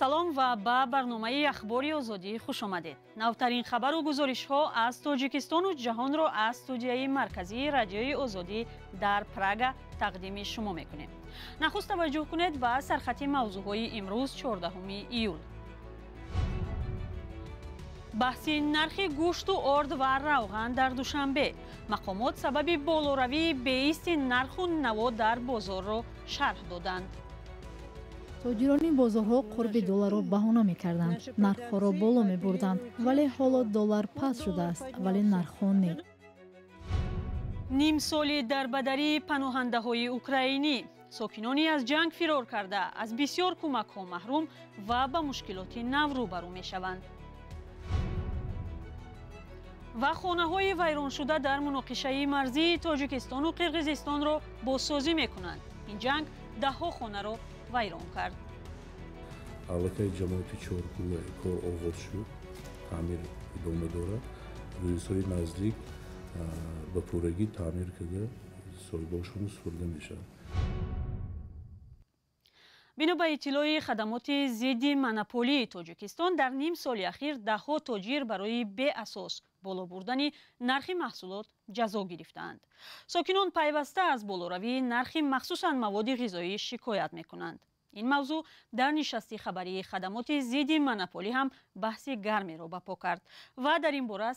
салом ва ба барномаи ахбори озодӣ хуш омадед. Навтарин хабару гузоришҳо аз Тоҷикистону ҷаҳонро аз студияи марказии радиои озодӣ дар Прага тақдими шумо мекунем. Нахуст таваҷҷӯҳ кунед ба сархати мавзӯъҳои имрӯз 14 июл. баҳси нархи гӯшту орд ва равған дар Душанбе. Мақомот сабаби болоравии беисти нарху наво дар бозорро шарҳ доданд. тоҷирони бозорҳо қурби долларро баҳона мекарданд, нархҳоро боло мебурданд, вале ҳоло доллар паст шудааст, вале нархҳо не. нимсоли дарбадарии паноҳандаҳои украинӣ. сокинони аз ҷанг фирор карда аз бисёр кӯмакҳо маҳрум ва ба мушкилоти нав рӯбарӯ мешаванд. ва хонаҳои вайроншуда дар муноқишаи марзии Тоҷикистону Қирғизистонро бозсозӣ мекунанд. ин ҷанг даҳҳо хонаро вайрон кард. аллакай ҷамоати чоргӯҳ кор оғоз шуд, таъмир идома дорад. рӯзҳои наздик ба пуррагӣ таъмир карда соҳибонашон супурда мешавад. бино ба иттилои хадамоти зидди монополии Тоҷикистон, дар ним соли ахир даҳҳо тоҷир барои беасос боло бурдани нархи маҳсулот ҷазо гирифтаанд. сокинон пайваста аз болоравии нархи махсусан маводи ғизоӣ шикоят мекунанд. ин мавзӯъ дар нишасти хабарии хадамоти зидди монополӣ ҳам баҳси гармеро барпо кард ва дар ин бора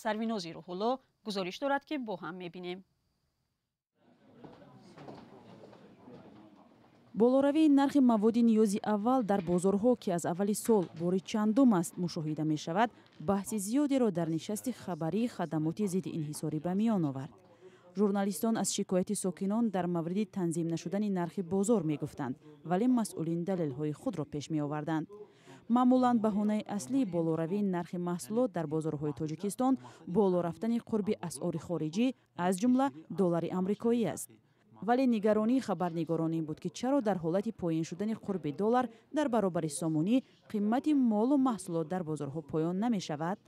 сарвинози рӯҳулло гузориш дорад, ки бо ҳам мебинем. болоравии нархи маводи ниёзи аввал дар бозорҳо ки аз аввали сол бори чандум аст мушоҳида мешавад, баҳси зиёдеро дар нишасти хабарии хадамоти зидди инҳисорӣ ба миён овард. журналистон аз шикояти сокинон дар мавриди танзим нашудани нархи бозор мегуфтанд, вале масъулин далелҳои худро пеш меоварданд. маъмулан баҳонаи аслии болоравии нархи маҳсулот дар бозорҳои Тоҷикистон боло рафтани қурби асъори хориҷӣ, аз ҷумла доллари амрикоӣ аст. вале нигаронии хабарнигорон ин буд, ки чаро дар ҳолати поин шудани қурби доллар дар баробари сомонӣ қимати молу маҳсулот дар бозорҳо поён намешавад.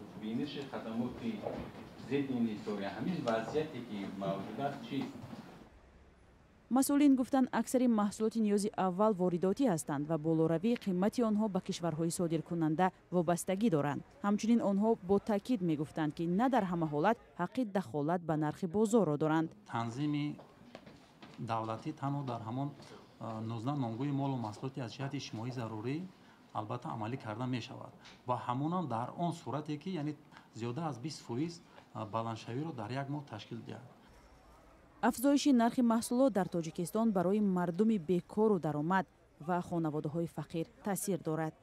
масъулин гуфтанд аксари маҳсулоти ниёзи аввал воридотӣ ҳастанд ва болоравии қимати онҳо ба кишварҳои содиркунанда вобастагӣ доранд. ҳамчунин онҳо бо таъкид мегуфтанд, ки на дар ҳама ҳолат ҳаққи дахолат ба нархи бозорро доранд. танзими давлатӣ танҳо дар ҳамон 19 номгӯи молу маҳсулоти аз ҷиҳати иҷтимоӣ зарурӣ албатта амалӣ карда мешавад ва ҳамонам дар он сурате ки яъне зиёда аз 20% баландшавиро дар як моҳ ташкил диҳад. афзоиши нархи маҳсулот дар Тоҷикистон барои мардуми бекору даромад ва хонаводаҳои фақир таъсир дорад.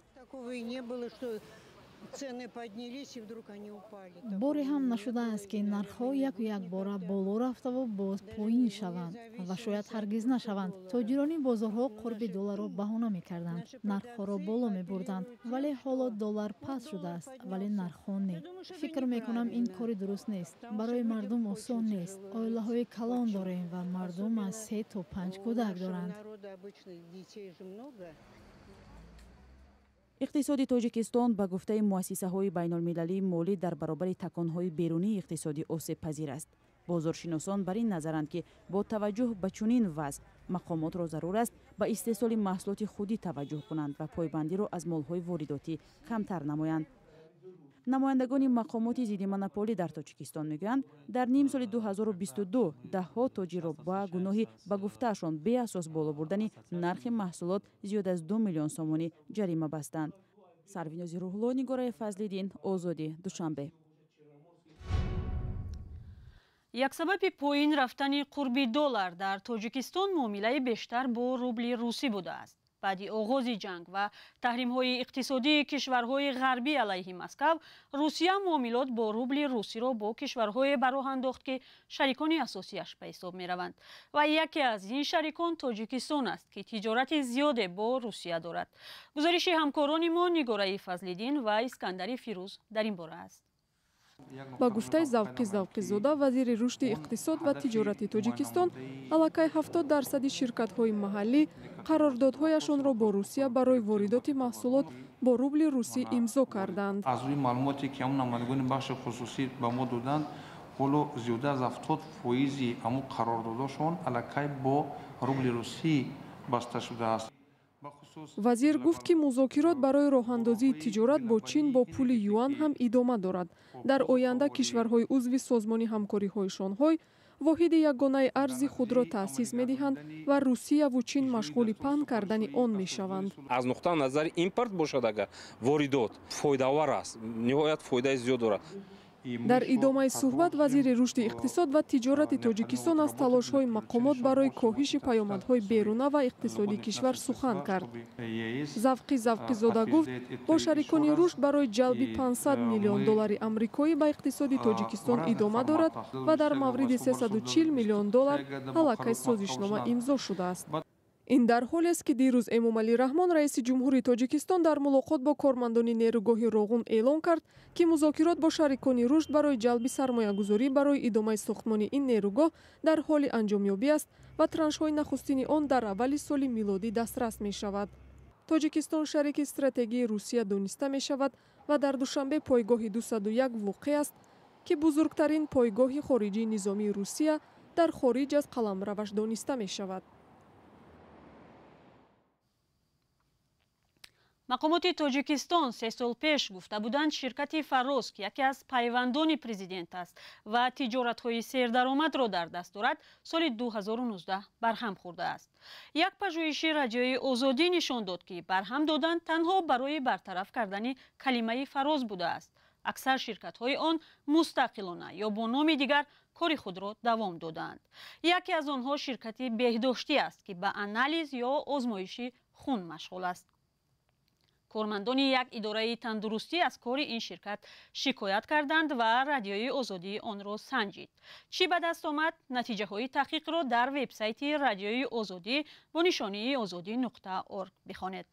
боре ҳам нашудааст, ки нархҳо якбора боло рафтаву боз поин шаванд ва шояд ҳаргиз нашаванд. тоҷирони бозорҳо қурби долларро баҳона мекарданд, нархҳоро боло мебурданд, вале ҳоло доллар паст шудааст, вале нархҳо не. фикр мекунам ин кори дуруст нест. барои мардум осон нест. оилаҳои калон дорем ва мардум аз 3 то 5 кӯдак доранд. иқтисоди Тоҷикистон ба гуфтаи муассисаҳои байнулмилалии молӣ дар баробари таконҳои берунии иқтисодӣ осебпазир аст. бозоршиносон бар ин назаранд, ки бо таваҷҷӯҳ ба чунин вазъ мақомотро зарур аст ба истеҳсоли маҳсулоти худӣ таваҷҷӯҳ кунанд ва пойбандиро аз молҳои воридотӣ камтар намоянд. намояндагони мақомоти зидди монополӣ дар Тоҷикистон мегӯянд, дар ним соли 2022 даҳҳо тоҷирро ба гуноҳи ба гуфтаашон беасос боло бурдани нархи маҳсулот зиёд аз 2 миллион сомонӣ ҷарима бастанд. сарвинози рӯҳулло, Нигораи Фазлиддин, Озодӣ, Душанбе. як сабаби поин рафтани қурби доллар дар Тоҷикистон муомилаи бештар бо рубли русӣ будааст. баъди оғози ҷанг ва таҳримҳои иқтисодии кишварҳои ғарбӣ алайҳи Москав, Русия муомилот бо рубли русиро бо кишварҳое ба роҳ андохт, ки шарикони асосияш ба ҳисоб мераванд. ва яке аз ин шарикон Тоҷикистон аст, ки тиҷорати зиёде бо Русия дорад. гузориши ҳамкорони мо Нигораи Фазлиддин ва Искандари Фирӯз дар ин бора аст. ба гуфтаи Завқизода, вазири рушди иқтисод ва тиҷорати Тоҷикистон, аллакай 70% ширкатҳои маҳаллӣ қарордодҳояшонро бо Русия барои воридоти маҳсулот бо рубли русӣ имзо карданд. аз рӯи маълумоте ки ҳамун намояндагони бахши хусусӣ ба мо доданд, ҳоло зиёда аз 70% ҳамун қарордодашон аллакай бо рубли русӣ баста шудааст. вазир гуфт ки музокирот барои роҳандозии тиҷорат бо чин бо пули юан ҳам идома дорад. дар оянда кишварҳои узви созмони ҳамкориҳои шонҳой воҳиди ягонаи арзи худро таъсис медиҳанд ва русияву чин машғули паҳн кардани он мешаванд. аз нуқтаи назари импорт бошад агар воридот фоидаовар аст, ниҳоят фоидаи зиёд дорад. дар идомаи суҳбат вазири рушди иқтисод ва тиҷорати тоҷикистон аз талошҳои мақомот барои коҳиши паёмадҳои беруна ва иқтисодии кишвар сухан кард. завқизода гуфт бо шарикони рушд барои ҷалби 500 миллион доллари амрикоӣ ба иқтисоди тоҷикистон идома дорад ва дар мавриди 340 миллион доллар аллакай созишнома имзо шудааст. ин дар ҳоле аст ки дирӯз эмомалӣ раҳмон раиси ҷумҳури тоҷикистон дар мулоқот бо кормандони нерӯгоҳи роғун эълон кард ки музокирот бо шарикони рушд барои ҷалби сармоягузорӣ барои идомаи сохтмони ин нерӯгоҳ дар ҳоли анҷомёбӣ аст ва траншҳои нахустини он дар аввали соли милодӣ дастрас мешавад. тоҷикистон шарики стратегии русия дониста мешавад ва дар душанбе пойгоҳи 201 воқеъ аст ки бузургтарин пойгоҳи хориҷии низомии русия дар хориҷ аз қаламраваш дониста мешавад. мақомоти тоҷикистон 3 сол пеш гуфта буданд ширкати фарроз ки яке аз пайвандони президент аст ва тиҷоратҳои сердаромадро дар даст дорад соли 2019 барҳам хӯрдааст. як пажӯҳиши радиои озодӣ нишон дод ки барҳам додан танҳо барои бартараф кардани калимаи фарроз будааст. аксар ширкатҳои он мустақилона ё бо номи дигар кори худро давом доданд. яке аз онҳо ширкати беҳдоштӣ аст ки ба анализ ё озмоиши хун машғул аст. кормандони як идораи тандурустӣ аз кори ин ширкат шикоят карданд ва радиои озодӣ онро санҷид. чӣ ба даст омад? натиҷаҳои таҳқиқро дар вебсайти радиои озодӣ бо нишонии озодӣ.орг бихонед.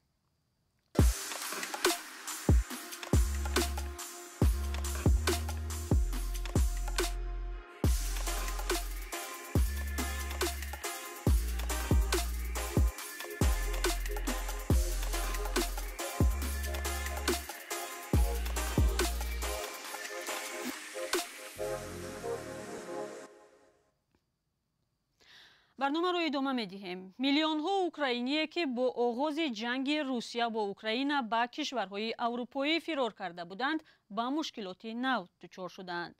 барномаро идома медиҳем. миллионҳо украиние ки бо оғози ҷанги русия бо украина ба кишварҳои аврупоӣ фирор карда буданд ба мушкилоти нав дучор шуданд.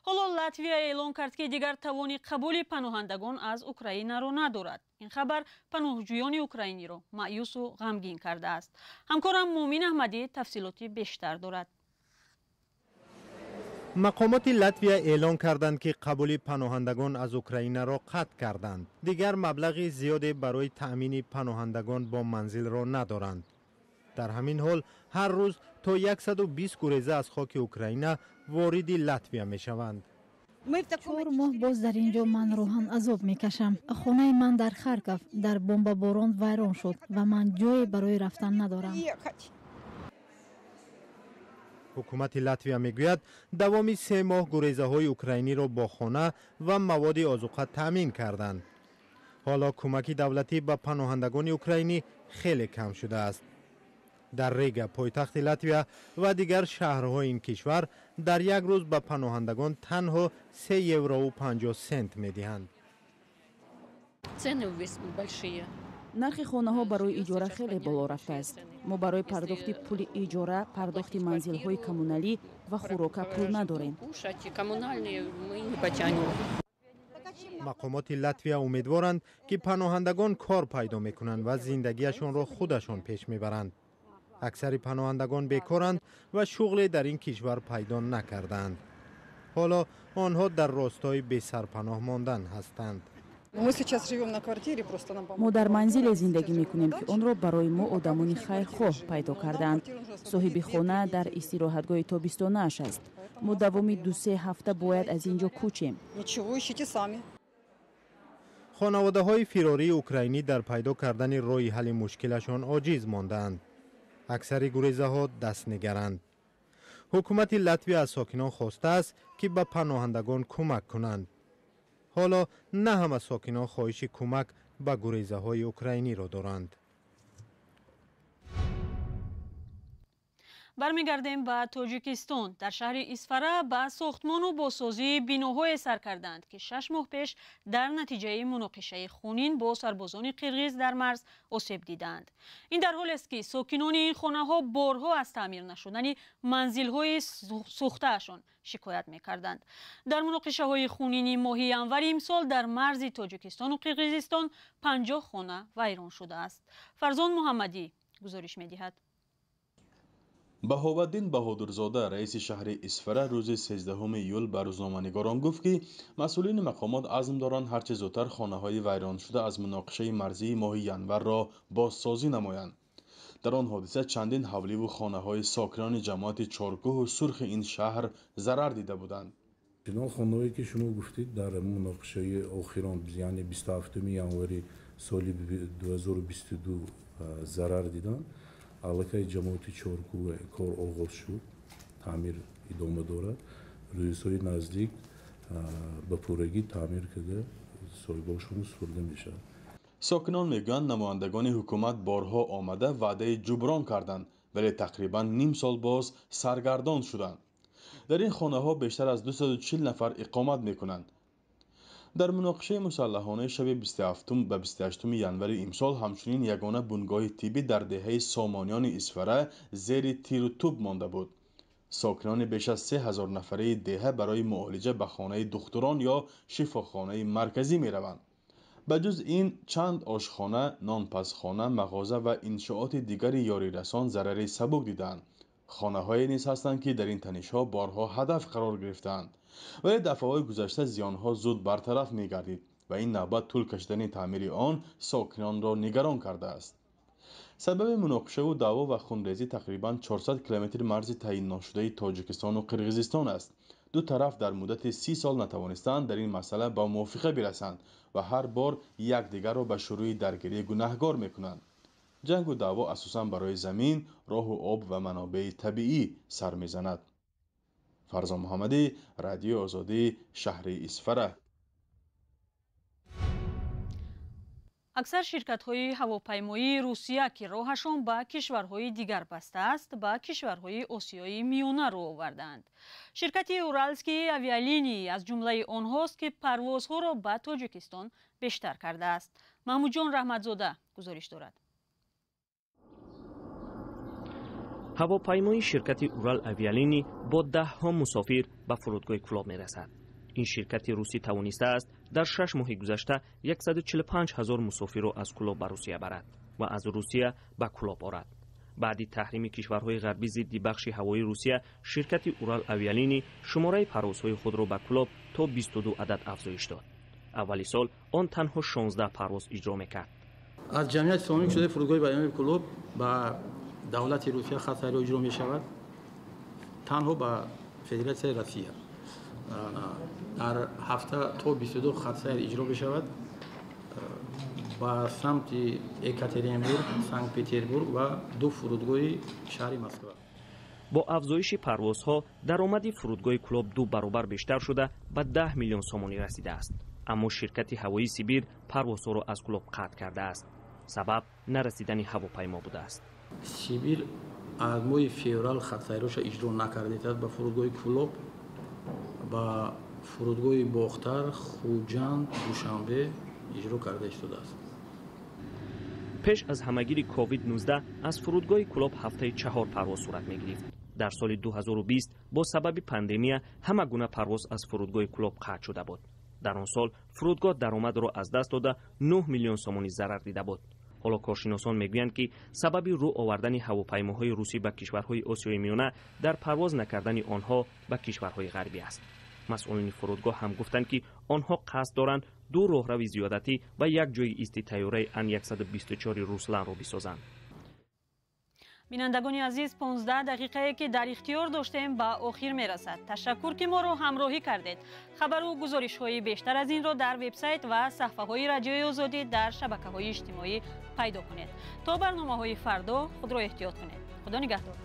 ҳоло латвия эълон кард ки дигар тавони қабули паноҳандагон аз украинаро надорад. ин хабар паноҳҷӯёни украиниро маъюсу ғамгин кардааст. ҳамкорам муъмин аҳмадӣ тафсилоти бештар дорад. мақомоти латвия эълон карданд ки қабули паноҳандагон аз украинаро қатъ карданд. дигар маблағи зиёде барои таъмини паноҳандагон бо манзилро надоранд. дар ҳамин ҳол ҳар рӯз то 120 гуреза аз хоки украина вориди латвия мешаванд. 4 моҳ боз дар ин ҷо ман роҳан азоб мекашам. хонаи ман дар Харков дар бомбаборон вайрон шуд ва ман ҷое барои рафтан надорам. ҳукумати латвия мегӯяд давоми 3 моҳ гурезаҳои украиниро бо хона ва маводи озуқа таъмин карданд. ҳоло кӯмаки давлатӣ ба паноҳандагони украинӣ хеле кам шудааст. дар Рига, пойтахти Латвия ва дигар шаҳрҳои ин кишвар дар як рӯз ба паноҳандагон танҳо 3 еврou 50 сент медиҳанд. нархи хонаҳо барои иҷора хеле боло рафтааст. мо барои пардохти пули иҷора, пардохти манзилҳои коммуналӣ ва хӯрока пул надорем. мақомоти Латвия умедворанд ки паноҳандагон кор пайдо мекунанд ва зиндагиашонро худашон пеш мебаранд. аксари паноҳандагон бекоранд ва шуғле дар ин кишвар пайдо накарданд. ҳоло онҳо дар ростои бесарпаноҳ мондан ҳастанд. мо дар манзиле зиндагӣ мекунем ки онро барои мо одамони хайрхоҳ пайдо кардаанд. соҳиби хона дар истироҳатгоҳи тобистонааш аст. мо давоми 2-3 ҳафта бояд аз ин ҷо кӯчем. хонаводаҳои фирории украинӣ дар пайдо кардани роҳи ҳалли мушкилашон оҷиз мондаанд. аксари гурезаҳо дастнигаранд. ҳукумати Латвия аз сокинон хостааст ки ба паноҳандагон кӯмак кунанд. ҳоло на ҳама сокинон хоҳиши кӯмак ба гурезаҳои украиниро доранд. برمیگردیم به تاجیکستان. در شهر اسفره به ساختمان و بازسازی بیناهای سر کردند که 6 ماه پیش در نتیجه مناقشه خونین با سربازان قرغیز در مرز آسیب دیدند. این در حالی است که ساکنان این خانه ها بارها از تعمیر نشدن منزل های سوخته‌شان شکایت می‌کردند. در مناقشه های خونین ماه ینور امسال در مرز تاجیکستان و قرغیزستان 50 خانه ویران شده است. فرزان محمدی گزارش می‌دهد. بهاءالدین بهادرزاده رئیس شهر اسفره روز 13 ایول به روزنامه‌نگاران گفت که مسئولین مقامات عزم دارند هرچه زودتر خانه‌های ویران شده از مناقشه مرزی ماه ینور را بازسازی نمایند. در آن حادثه چندین حولی و خانه‌های ساکنان جماعت چارکوه و سرخ این شهر ضرر دیده بودند. اینا خانه‌ای که شما گفتید در مناقشه اخیران یعنی 27 ینوری سال 2022 ضرر دیدند. علاقه جماعت چارکوه کار آغاز شد، تعمیر ادامه دارد. روزهای نزدیک به پورگی تعمیر کرده سایباشون سپرده میشه. ساکنان میگویند نمایندگان حکومت بارها آمده وعده جبران کردند ولی تقریبا نیم سال باز سرگردان شدند. در این خانه ها بیشتر از 240 نفر اقامت میکنند. در مناقشه مسلحانه شب 27 و 28 ینور امسال همچنین یگانه بنگاه طبی در دهه سامانیان اسفره زیر تیر و توپ مانده بود. ساکنان بیش از 3000 نفره دهه برای معالجه به خانه دکتران یا شفاخانه مرکزی می روند. بجز این چند آشخانه، نانپزخانه، مغازه و انشاءات دیگر یاری رسان ضرر سبک دیدند. خانه های نیز هستند که در این تنش ها بارها هدف قرار گرفتند ولی دفعه‌های گذشته زیان ها زود برطرف می گردید و این نوبت طول کشیدن تعمیر آن ساکنان را نگران کرده است. سبب مناقشه و دعوا و خونریزی تقریبا 400 کیلومتر مرز تعیین ناشده تاجیکستان و قرغیزستان است. دو طرف در مدت 30 سال نتوانستند در این مسئله به موافقه برسند و هر بار یکدیگر را به شروع درگیری گناهکار می‌کنند. جنگ و دعوا اساساً برای زمین، راه و آب و منابع طبیعی سر می‌زند. فرزان محمدی، رادیو آزادی، شهر اسفره. اکثر شرکت‌های هواپیمایی روسیه که راهشان به کشورهای دیگر بسته است، به کشورهای آسیای میانه رو آوردند. شرکت اورالسکی اویالینی از جمله آنهاست که پروازها را به تاجیکستان بیشتر کرده است. محمود جان رحمتزاده گزارش دارد. هواپیمای شرکت اورال اویالینی با 10 مسافر به فرودگاه کلوب می‌رسد. این شرکت روسی توانسته است در 6 ماه گذشته 145,000 مسافر را از کلوب به روسیه برد و از روسیه به کلوب آورد. بعد تحریم کشورهای غربی ضد بخش هوایی روسیه، شرکت اورال اویالینی شماره پروازهای خود را به کلوب تا 22 عدد افزایش داد. اولی سال آن تنها 16 پرواز اجرا می‌کرد. از جمعیت صمیمی شده فرودگاه بیانیه کلوب با دولت روسیه خط سیر اجرا می شود، تنها با فدراسیون روسیه در هفته تا 22 خط سیر اجرا بشود با سمت یکاترینبورگ، سنت پترزبورگ و 2 فرودگاه شهر مسکو. با افزایش پروازها درآمد فرودگاه کلوب 2 برابر بیشتر شده به 10 میلیون سومانی رسیده است. اما شرکت هوایی سیبیر پروازها را از کلوب قطع کرده است. سبب نرسیدن هواپیما بوده است. سیبیر از ماه فوریه خط سیرش اجرا نکرده است. به فرودگاه کلوب، با فرودگاه باختر، خوجند، دوشنبه اجرا کرده شده است. پیش از همهگیری کووید 19 از فرودگاه کلوب هفته 4 پرواز صورت می‌گرفت. در سال 2020 با سبب پاندمی همه گونه پرواز از فرودگاه کلوب قطع شده بود. در آن سال فرودگاه درآمد را از دست داده 9 میلیون سومانی ضرر دیده بود. حالا کارشناسان میگویند که سبب رو آوردن هواپیماهای روسی به کشورهای آسیای میانه در پرواز نکردن آنها به کشورهای غربی است. مسئولین فرودگاه هم گفتند که آنها قصد دارند 2 راهرو زیادتی و 1 جای ایستی طیاره ان 124 روسلن را بسازند. بینندگان عزیز، 15 دقیقه که در اختیار داشتیم به آخر میرسد. تشکر که ما را همراهی کردید. خبر و گزارش های بیشتر از این را در وبسایت و صفحه های رادیو آزادی در شبکه های اجتماعی پیدا کنید. تا برنامه های فردا خود را احتیاط کنید. خدا نگهدار.